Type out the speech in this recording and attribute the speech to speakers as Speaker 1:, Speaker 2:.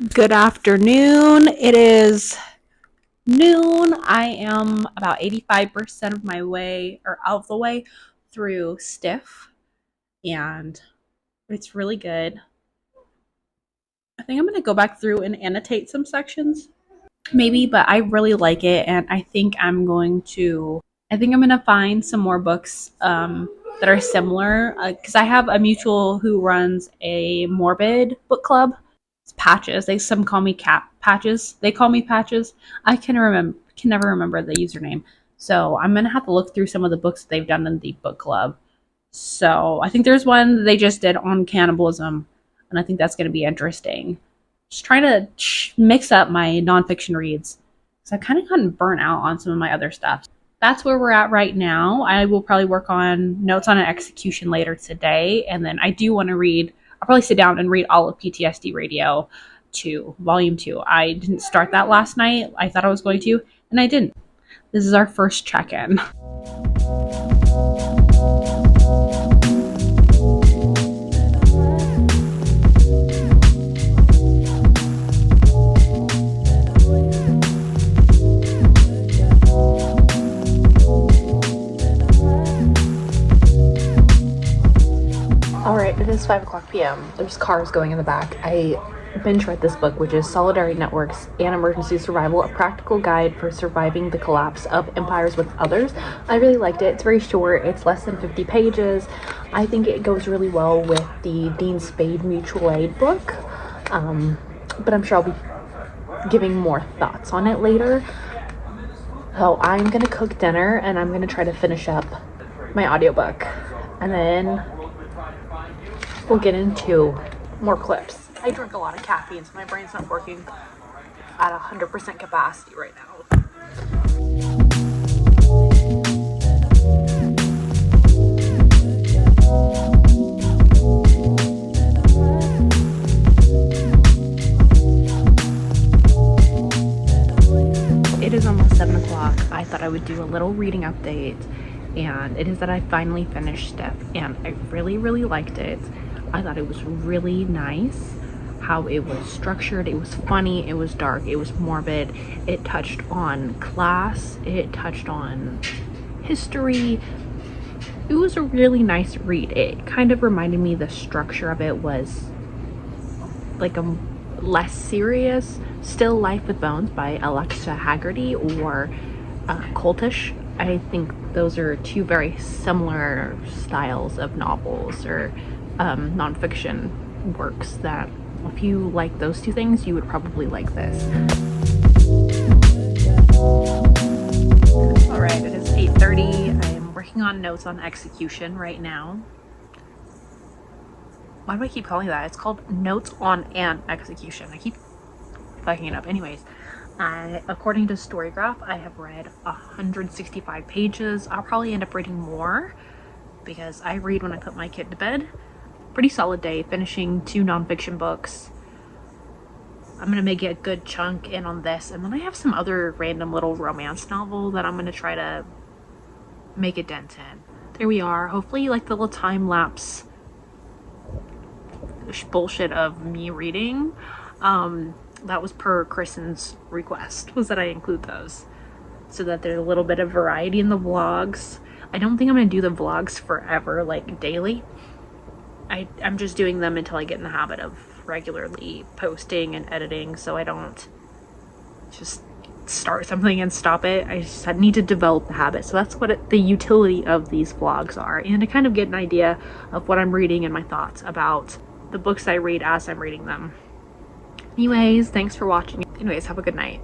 Speaker 1: Good afternoon. It is noon. I am about 85% of my way or out of the way through Stiff, and it's really good. I think I'm going to go back through and annotate some sections, maybe, but I really like it, and I think I'm going to find some more books that are similar because I have a mutual who runs a morbid book club. Patches. Some call me cat patches. They call me patches. I can never remember the username. So I'm gonna have to look through some of the books that they've done in the book club. So I think there's one that they just did on cannibalism, and I think that's gonna be interesting. Just trying to mix up my nonfiction reads because I've kind of gotten burnt out on some of my other stuff. That's where we're at right now. I will probably work on notes on an execution later today, and then I do want to read. I'll probably sit down and read all of PTSD Radio 2, Volume 2. I didn't start that last night. I thought I was going to, and I didn't. This is our first check-in. Alright, it is 5 o'clock p.m. There's cars going in the back. I binge read this book, which is Solidarity Networks and Emergency Survival, a practical guide for surviving the collapse of empires with others. I really liked it. It's very short. It's less than 50 pages. I think it goes really well with the Dean Spade mutual aid book. But I'm sure I'll be giving more thoughts on it later. So I'm going to cook dinner and I'm going to try to finish up my audiobook. And then we'll get into more clips. I drink a lot of caffeine, so my brain's not working at 100% capacity right now. It is almost 7 o'clock. I thought I would do a little reading update, and it is that I finally finished Stiff, and I really, really liked it. I thought it was really nice how it was structured. It was funny, it was dark, it was morbid, it touched on class, it touched on history. It was a really nice read. It kind of reminded me, the structure of it was like a less serious Still Life with Bones by Alexa Haggerty or Cultish. I think those are two very similar styles of novels or nonfiction works that if you like those two things, you would probably like this. Alright, it is 8:30. I am working on notes on execution right now. Why do I keep calling it that? It's called notes on an execution. I keep fucking it up. Anyways, according to Storygraph, I have read 165 pages. I'll probably end up reading more because I read when I put my kid to bed. Pretty solid day, finishing 2 nonfiction books. I'm gonna make a good chunk in on this, and then I have some other random little romance novel that I'm gonna try to make a dent in. There we are. Hopefully you like the little time lapse bullshit of me reading. That was per Kristen's request, was that I include those so that there's a little bit of variety in the vlogs. I don't think I'm gonna do the vlogs forever, like daily. I'm just doing them until I get in the habit of regularly posting and editing, so I don't just start something and stop it. I need to develop the habit. So that's what the utility of these vlogs are, and to kind of get an idea of what I'm reading and my thoughts about the books I read as I'm reading them. Anyways, thanks for watching. Anyways, have a good night.